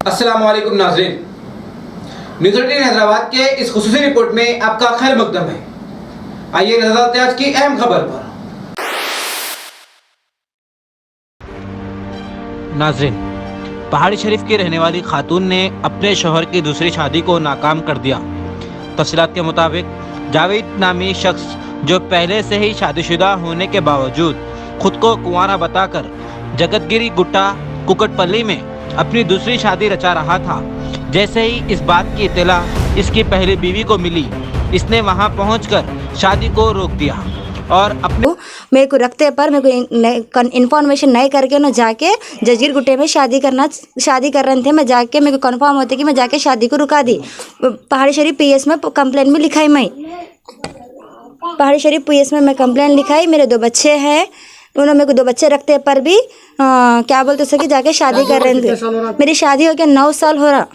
अस्सलामु अलैकुम नाज़रीन, न्यूज़ 18 हैदराबाद के इस खुसूसी रिपोर्ट में आपका खैर मकदम है। आइए नजर डालते हैं आज की अहम खबर पर। नाज़रीन, पहाड़ी शरीफ की रहने वाली खातून ने अपने शौहर की दूसरी शादी को नाकाम कर दिया। तफसीलात के मुताबिक जावेद नामी शख्स जो पहले से ही शादीशुदा होने के बावजूद खुद को कुंवारा बताकर जगतगिरी गुट्टा कुकटपल्ली में अपनी दूसरी शादी रचा रहा था। जैसे ही इस बात की इत्तला इसकी पहली बीवी को मिली, इसने वहां पहुंचकर शादी को रोक दिया और अपने मेरे को रखते पर मेरे को इन्फॉर्मेशन नहीं करके ना जाके जगीर गुट्टे में शादी कर रहे थे। मैं जाके मेरे को कन्फर्म होते कि मैं जाके शादी को रुका दी। पहाड़ी शरीफ पीएस में कंप्लेंट में लिखाई, मैं पहाड़ी शरीफ पीएस में मैं कंप्लेंट लिखाई। मेरे 2 बच्चे हैं, उन्होंने मेरे को 2 बच्चे रखते पर भी क्या बोलते सके जाके शादी कर रहे थे। मेरी शादी होके 9 साल हो रहा,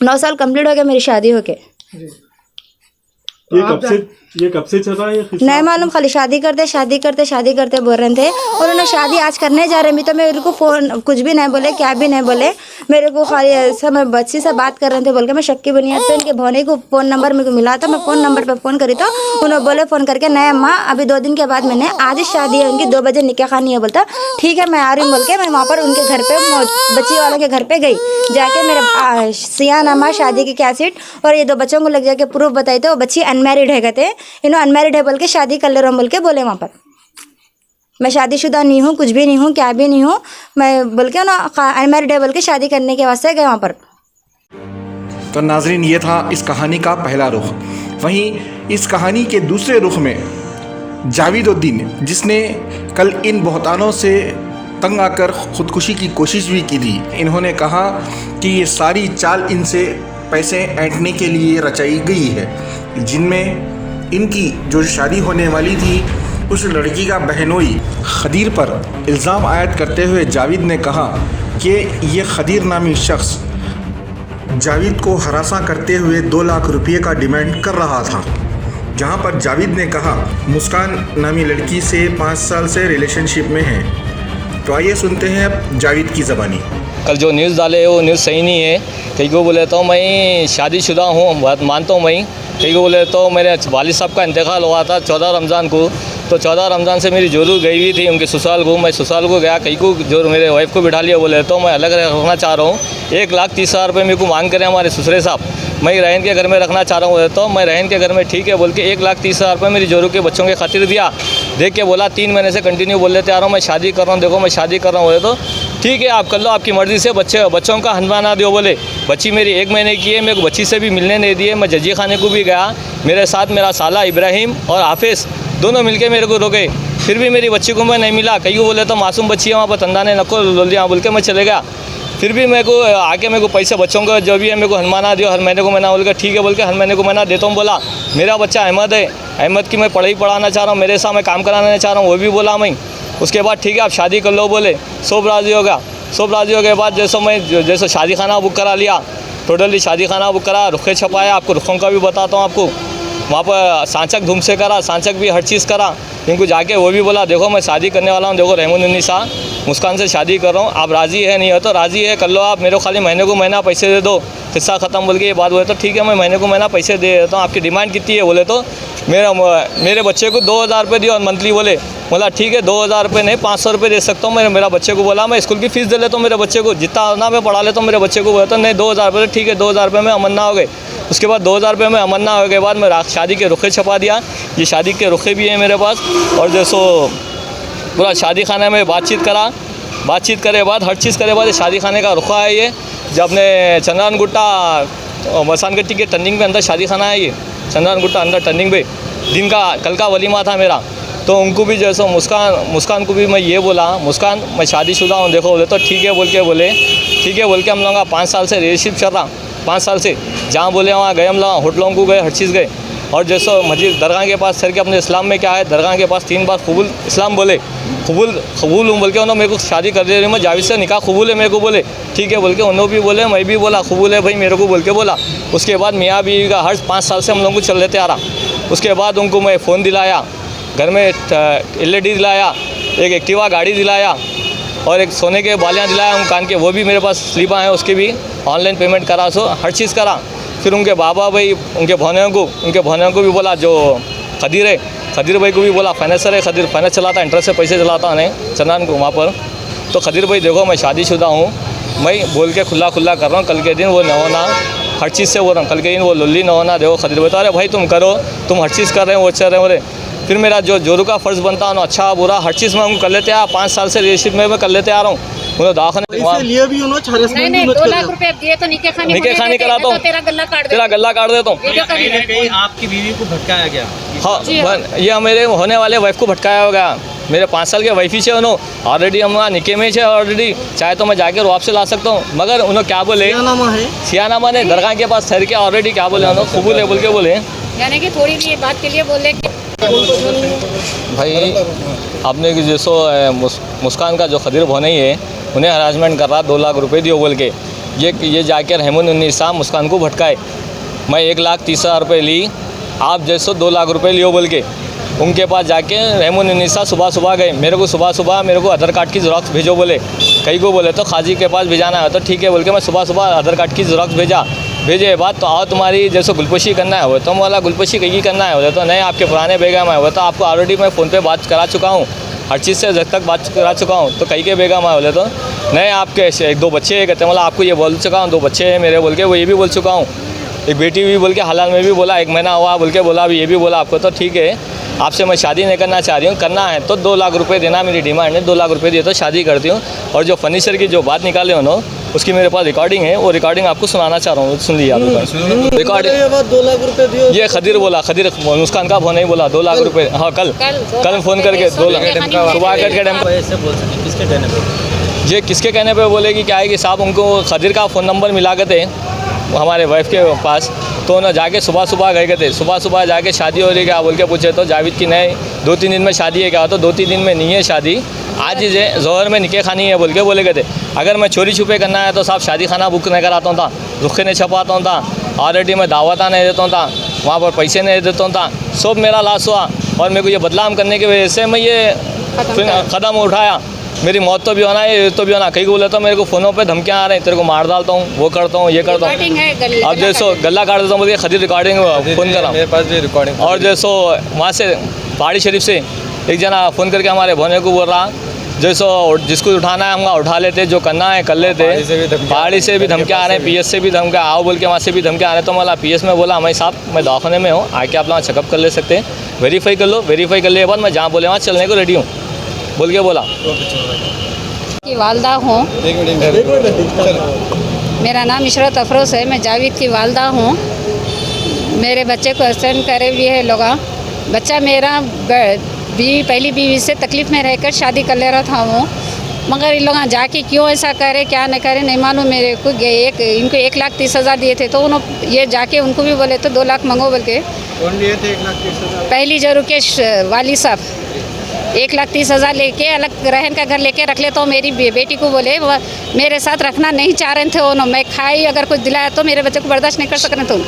9 साल कंप्लीट हो गया मेरी शादी होके। ये कब से चल रहा है? नहीं मालूम, खाली शादी करते बोल रहे थे। और उन्होंने शादी आज करने जा रहे हैं, तो मेरे को फ़ोन कुछ भी नहीं बोले, क्या भी नहीं बोले। मेरे को खाली ऐसा मैं बच्ची से बात कर रहे थे बोल के मैं शक्की बुनियाद पे उनके भोने को फ़ोन नंबर मेरे को मिला था। मैं फ़ोन नंबर पे फ़ोन करी तो उन्होंने बोले फ़ोन करके, नहीं अम्मा अभी 2 दिन के बाद मैंने आज शादी है उनकी, 2 बजे निकाह खानी है। बोलता ठीक है मैं आ रही हूँ बोल के मैं वहाँ पर उनके घर पर बच्ची वालों के घर पर गई। जाके मेरे सिया नामा शादी की कैसेट और ये 2 बच्चों को लग जाके प्रूफ बताई थे। वो बच्ची अनमैरिड है, कहते इन्हों अनमैरिड है बोल के शादी कर ले रहा हूँ बोल के बोले। वहाँ पर मैं शादीशुदा नहीं हूँ, कुछ भी नहीं हूँ, क्या भी नहीं हूँ मैं बोल के ना अनमैरिड है बोल के शादी करने के वास्ते गए वहाँ पर। तो नाजरीन, ये था इस कहानी का पहला रुख। वहीं इस कहानी के दूसरे रुख में जावेदुद्दीन, जिसने कल इन बहतानों से तंग आकर ख़ुदकुशी की कोशिश भी की थी, इन्होंने कहा कि ये सारी चाल इनसे पैसे ऐंठने के लिए रचाई गई है, जिनमें इनकी जो शादी होने वाली थी उस लड़की का बहनोई खदीर पर इल्ज़ाम आयद करते हुए जावेद ने कहा कि ये खदीर नामी शख्स जावेद को हरासा करते हुए 2 लाख रुपये का डिमांड कर रहा था। जहां पर जावेद ने कहा मुस्कान नामी लड़की से 5 साल से रिलेशनशिप में है। तो आइए सुनते हैं अब जावेद की ज़बानी। कल जो न्यूज़ डाले वो न्यूज़ सही नहीं है। कई को बोले तो मैं शादीशुदा हूँ, बात मानता हूँ मैं। कई को बोले तो मेरे वालिद साहब का इंतकाल हुआ था 14 रमज़ान को, तो 14 रमज़ान से मेरी जोरू गई हुई थी उनके ससुराल को। मैं ससुराल को गया, कई को जो मेरे वाइफ को बिठा लिया। बोले तो मैं अलग रखना चाह रहा हूँ, 1,30,000 रुपये मेरे को मांग करें हमारे ससुरे साहब। मैं रहन के घर में रखना चाह रहा हूँ, तो मैं रहन के घर में ठीक है बोल के 1,30,000 रुपये मेरी जोरू के बच्चों के खातिर दिया। देख के बोला 3 महीने से कंटिन्यू बोल लेते आ रहा हूँ मैं शादी कर रहा हूँ, देखो मैं शादी कर रहा हूँ। बोले तो ठीक है आप कर लो, आपकी मर्ज़ी से बच्चों का हनवाना दो। बोले बच्ची मेरी 1 महीने की है, मेरे को बच्ची से भी मिलने नहीं दिए। मैं जजी खाने को भी गया, मेरे साथ मेरा साला इब्राहिम और हाफिज़ दोनों मिलके मेरे को रोके, फिर भी मेरी बच्ची को मैं नहीं मिला। कई को बोले तो मासूम बच्ची है वहाँ पर तंदा ने नको बोल दिया बोल के मैं चले गया। फिर भी मेरे को आके मेरे को पैसे बच्चों का जो भी है मेरे को हनमाना दियो, हर महीने को महीना बोल के ठीक है बोल के हर महीने को महीना देता हूँ। बोला मेरा बच्चा अहमद है, अहमद की मैं पढ़ाई पढ़ाना चाह रहा हूँ, मेरे साथ मैं काम कराना चाह रहा हूँ, वो भी बोला मैं। उसके बाद ठीक है आप शादी कर लो बोले, सब राज़ी होगा। सब राज़ी हो के बाद जैसे शादी खाना बुक करा लिया, टोटली शादी खाना बुक करा, रुखे छपाया। आपको रुखों का भी बताता हूँ आपको, वहाँ पर सांचक धूम से करा, सांचक भी हर चीज़ करा। इनको जाके वो भी बोला देखो मैं शादी करने वाला हूँ, देखो रहमुन्निसा मुस्कान से शादी कर रहा हूँ, आप राज़ी है नहीं हो तो राज़ी है कर लो आप, मेरे को खाली महीने को महीना पैसे दे दो, किस्सा ख़त्म बोल के ये बात बोले। तो ठीक है मैं महीने को महीना पैसे दे देता हूँ, आपकी डिमांड कितनी है बोले तो मेरे बच्चे को 2,000 रुपये दियो मंथली। बोला ठीक है 2,000 रुपये नहीं 500 रुपये दे सकता हूँ। मेरा बच्चे को बोला मैं स्कूल की फ़ीस दे लेता हूँ, मेरे बच्चे को जितना ना मैं पढ़ा लेता हूँ मेरे बच्चे को। बोला तो नहीं 2,000 रुपये, ठीक है 2,000 रुपये में अमन्ना हो गए। उसके बाद 2,000 रुपये में अमन्ना होने के बाद मैं शादी के रुखे छपा दिया। ये शादी के रुखे भी हैं मेरे पास। और जैसो पूरा शादी खाने में बातचीत करे बाद हर चीज़ करे बाद शादी खाने का रुखा है ये। जब अपने चंद्रान गुट्टा मसान गट्टी के टर्निंग पे अंदर शादी खाना है ये, चंद्रान गुट्टा अंदर टर्निंग पे दिन का कल का वलीमा था मेरा। तो उनको भी जैसे मुस्कान को भी मैं ये बोला मुस्कान मैं शादीशुदा हूँ देखो। बोले तो ठीक है बोल के हम लोगों का 5 साल से रिलेशनशिप चल रहा, 5 साल से जहाँ बोले वहाँ गए हम लोग, होटलों को गए, हर चीज़ गए। और जैसे मस्जिद दरगाह के पास सर के अपने इस्लाम में क्या है, दरगाह के पास 3 बार कबूल इस्लाम बोले, कबूल हूँ बोल के उन्होंने मेरे को शादी कर दे रही, मैं जावेद से निकाह कबूल है मेरे को। बोले ठीक है बोल के उन्होंने भी बोले, मैं भी बोला कबूल है भाई मेरे को बोल के बोला। उसके बाद मियाँ बीवी का हर 5 साल से हम लोगों को चल लेते आ रहा। उसके बाद उनको मैं फ़ोन दिलाया, घर में LED दिलाया, एक एक्टिवा गाड़ी दिलाया और एक सोने के बालियाँ दिलाया हूँ कान के, वो भी मेरे पास स्लीपाँ हैं, उसके भी ऑनलाइन पेमेंट करा, सो हर चीज़ करा। फिर उनके बाबा भाई उनके भौनियों को भी बोला, जो खदीर है, खदीर भाई को भी बोला, फाइनेंसर है, खदीर फाइनेंस चलाता, इंटरेस्ट से पैसे चलाता है चंदन को वहाँ पर। तो खदीर भाई देखो मैं शादीशुदा हूँ, मैं बोल के खुला कर रहा हूँ, कल के दिन वो न होना, हर चीज़ से बोल रहा हूँ, कल के दिन वो लुल्ली न होना। देखो खदीर भाई तो अरे भाई तुम करो, तुम हर चीज़ कर रहे हो, वो चल रहे हो रे। फिर मेरा जो जोरू का फ़र्ज़ बनता है ना, अच्छा बुरा हर चीज़ में हम कर लेते हैं। 5 साल से रिलेशनशिप में कर लेते आ रहा हूँ। उन्होंने दाखिले लिए भी उन्होंने हरासमेंट नहीं भी 2 लाख रुपए दिए तो निके खानी कराता हूँ, तेरा गल्ला काट देता हूँ। कहीं आपकी बीवी को भटकाया गया। हाँ, ये मेरे होने वाले वाइफ को भटकाया होगा। मेरे 5 साल के वाइफी से उन्होंने ऑलरेडी हम निके में है ऑलरेडी, चाहे तो मैं जाके वापस से ला सकता हूँ। मगर उन्होंने क्या बोले, सियानामा ने दरगाह के पास ठहर के ऑलरेडी क्या बोले उन्होंने, कबूल है बोल के बोले, यानी कि थोड़ी भी बात के लिए बोले कि भाई आपने कि जैसो मुस्कान का जो खदीर भोने है उन्हें हरासमेंट कर रहा, 2 लाख रुपए दियो बोल के, ये जाके रहमान उन्नीसा मुस्कान को भटकाए। मैं 1,30,000 रुपये ली, आप जैसो 2 लाख रुपए लियो बोल के उनके पास जाके रहमान उन्नीसा सुबह गए। मेरे को सुबह मेरे को आधार कार्ड की ज़ेरॉक्स भेजो बोले, कई को बोले तो खाजी के पास भेजाना है, तो ठीक है बोल के मैं सुबह आधार कार्ड की ज़ेरॉक्स भेजे बाद तो आओ तुम्हारी जैसे गुलपोशी करना है हो तो वाला गुलपोशी कहीं करना है हो तो नहीं, आपके पुराने बेगम है वो तो आपको ऑलरेडी मैं फ़ोन पे बात करा चुका हूँ, हर चीज़ से जब तक बात करा चुका हूँ। तो कहीं के बेगम है बोले तो नहीं, आपके 1-2 बच्चे कहते हैं, मतलब आपको ये बोल चुका हूँ 2 बच्चे हैं मेरे बोल के, वो ये भी बोल चुका हूँ, एक बेटी भी बोल के हालाल में भी बोला, 1 महीना हुआ बोल के बोला, अभी ये भी बोला आपको। तो ठीक है, आपसे मैं शादी नहीं करना चाह रही हूँ, करना है तो 2 लाख रुपए देना, मेरी डिमांड है, 2 लाख रुपए दिए तो शादी करती हूँ। और जो फर्नीचर की जो बात निकाले उन्होंने, उसकी मेरे पास रिकॉर्डिंग है, वो रिकॉर्डिंग आपको सुनाना चाह रहा हूँ, सुन लिया आपको रिकॉर्डिंग। 2 लाख रुपए दिए, ये खदीर बोला, खदीर मुस्कान का फोन नहीं बोला, 2 लाख रुपए। हाँ कल फ़ोन करके 2 लाख सुबह करके ये किसके कहने पे बोलेगी क्या है कि साहब उनको खदीर का फ़ोन नंबर मिला के थे हमारे वाइफ के पास, तो उन्हें जाके सुबह गए थे, सुबह जाके शादी हो रही क्या बोल के पूछे तो जावेद की नहीं 2-3 दिन में शादी है क्या, तो 2-3 दिन में नहीं है शादी, आज ही जोहर में निके खानी है बोल के बोले गए थे। अगर मैं चोरी छुपे करना है तो साहब शादी खाना बुक नहीं कराता था, रुखे नहीं छपाता था, ऑलरेडी मैं दावता नहीं देता था, वहाँ पर पैसे नहीं देता था, सब मेरा लॉस हुआ। और मेरे को ये बदनाम करने की वजह से मैं ये कदम उठाया, मेरी मौत तो भी होना है, ये तो भी होना। कहीं को बोले तो मेरे को फ़ोनों पे धमकियाँ आ रही हैं, तेरे को मार डालता हूँ, वो करता हूँ, ये करता हूँ। अब जैसो गला काट देता हूँ बोलिए, खदीर रिकॉर्डिंग फ़ोन करा मेरे पास भी रिकॉर्डिंग। और जैसो वहाँ से पहाड़ी शरीफ से एक जना फ़ोन करके हमारे भोने को बोल रहा, जैसो जिसको उठाना है हम उठा लेते, जो करना है कर लेते। पहाड़ी से भी धमकियाँ आ रहे हैं, PS से भी धमकियाँ आओ बोल के वहाँ से भी धमकियाँ आ रहे हैं। तो मला PS में बोला, मैं साहब मैं दवाखाने में हूँ, आके आप वहाँ चेकअप कर ले सकते हैं, वेरीफाई कर लो, वेरीफाई कर ले बाद मैं जहाँ बोले वहाँ चलने को रेडी हूँ बोल के बोला। की वालदा हूँ, मेरा नाम इशरत अफरोज़ है, मैं जावेद की वालदा हूँ। मेरे बच्चे को एक्सीडेंट करे भी है लोग, बच्चा मेरा पहली बीवी से तकलीफ़ में रहकर शादी कर ले रहा था वो, मगर इन लोग जाके क्यों ऐसा करे क्या न करे नहीं मालूम। मेरे को इनको 1,30,000 दिए थे, तो उन्होंने ये जाके उनको भी बोले तो 2 लाख मंगो बोल के। कौन दिए थे 1,30,000? पहली जरूर के वाली साहब 1,30,000 लेके अलग रहन का घर लेके रख ले, तो मेरी बेटी को बोले मेरे साथ रखना नहीं चाह रहे थे उन्होंने, मैं खाई अगर कुछ दिलाया तो मेरे बच्चे को बर्दाश्त नहीं कर सक रहे तुम,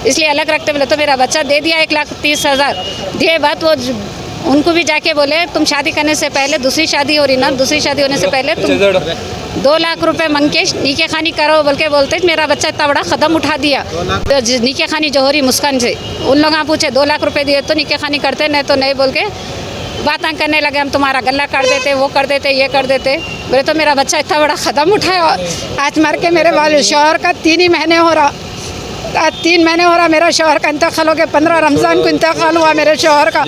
इसलिए अलग रखते बोले। तो मेरा बच्चा दे दिया 1,30,000 दिए बात, वो उनको भी जाके बोले तुम शादी करने से पहले दूसरी शादी हो रही ना, दूसरी शादी होने से पहले तुम 2 लाख रुपए मंग के नीके खानी करो बोल के बोलते। मेरा बच्चा इतना बड़ा कदम उठा दिया, तो नीके खानी जो हो रही मुस्कान से, उन लोग पूछे 2 लाख रुपए दिए तो नीके खानी करते, नहीं तो नहीं बोल के बातें करने लगे, हम तुम्हारा गला काट देते, वो कर देते, ये कर देते। बोले तो मेरा बच्चा इतना बड़ा कदम उठाया, आज मार के मेरे वाले शौहर का 3 ही महीने हो रहा, 3 महीने हो रहा मेरा शौहर का इंतकाल हो गया, 15 रमज़ान को इंतकाल हुआ मेरे शौहर का।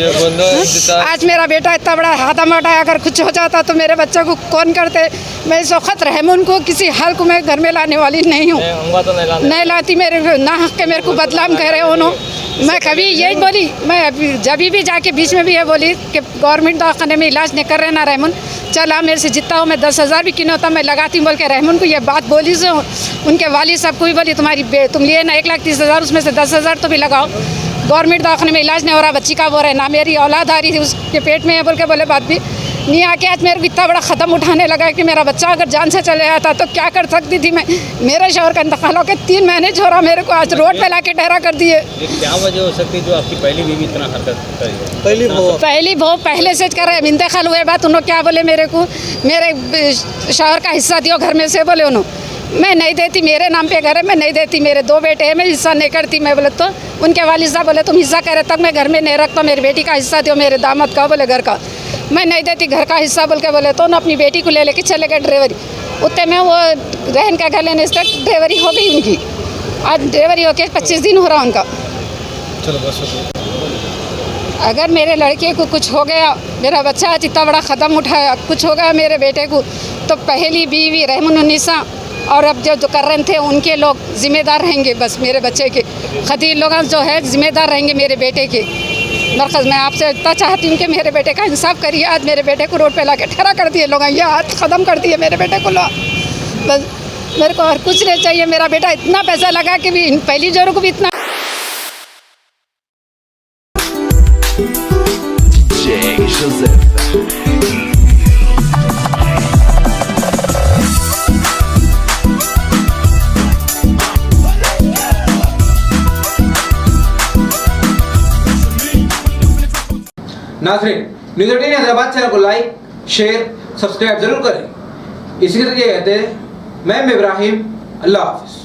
आज मेरा बेटा इतना बड़ा हाथम उठाया, अगर कुछ हो जाता तो मेरे बच्चे को कौन करते। मैं इस वक्त रहमान को किसी हाल को मैं घर में लाने वाली नहीं हूँ, नहीं लाती, मेरे ना हक के मेरे को बदनाम कह रहे उन्होंने। मैं कभी यही बोली, मैं जब भी जाके बीच में भी ये बोली कि गवर्नमेंट दवाखाने में इलाज नहीं कर रहे ना रहमान, चला मेरे से जितना हो मैं 10,000 भी किनो होता मैं लगाती बोल के रहमान को ये बात बोली से उनके वाली साहब को भी बोली तुम लिए ना 1,30,000 उसमें से 10,000 तो भी लगाओ, गवर्नमेंट दवाखाने में इलाज नहीं हो रहा, बच्ची का बोल रहे ना मेरी औलाद आ रही थी उसके पेट में है बोल के बोले बात भी। नहीं आके आज मेरे को इतना बड़ा ख़दम उठाने लगा कि मेरा बच्चा अगर जान से चले जाता तो क्या कर सकती थी मैं। मेरे शौहर का इंतकाल हो के 3 महीने छोड़ा, मेरे को आज रोड पे लाके ठहरा कर दिए। क्या वजह हो सकती है जो आपकी पहली बीवी इतना हरकत कर रही है? पहली वो पहले से कर रहे इंतकाल हुए बात उन्होंने क्या बोले मेरे को, मेरे शौहर का हिस्सा दियो घर में से, बोले उन्होंने मैं नहीं देती, मेरे नाम पे घर है मैं नहीं देती, मेरे 2 बेटे हैं मैं हिस्सा नहीं करती। मैं बोले तो उनके वालिद साहब बोले तुम हिस्सा करे तक मैं घर में नहीं रखता, मेरी बेटी का हिस्सा दो, मेरे दामाद का बोले घर का मैं नहीं देती घर का हिस्सा बोल के बोले तो ना अपनी बेटी को ले लेके चले गए ड्राइवरी। उतने में वो रहन का घर लेने से ड्राइवरी हो गई उनकी, आज ड्राइवरी होके 25 दिन हो रहा उनका। चलो बस अगर मेरे लड़के को कुछ हो गया, मेरा बच्चा आज इतना बड़ा क़दम उठाया, कुछ हो गया मेरे बेटे को, तो पहली बीवी रहमनुन्निसा और अब जो कर रहे थे उनके लोग ज़िम्मेदार रहेंगे, बस मेरे बच्चे के खतीर लोग जो है ज़िम्मेदार रहेंगे मेरे बेटे के। मरकज़ मैं आपसे इतना चाहती हूँ कि मेरे बेटे का इंसाफ करिए। आज मेरे बेटे को रोड पे ला के ठहरा कर दिए लोग, ये हाथ ख़त्म कर दिए मेरे बेटे को लोग। बस मेरे को और कुछ नहीं चाहिए, मेरा बेटा इतना पैसा लगा कि भी पहली जोरों को भी इतना नाज़रीन, न्यूज़ 18 हैदराबाद चैनल को लाइक शेयर सब्सक्राइब जरूर करें। इसी तरह कहते हैं मैं इब्राहिम, अल्लाह हाफ़िज़।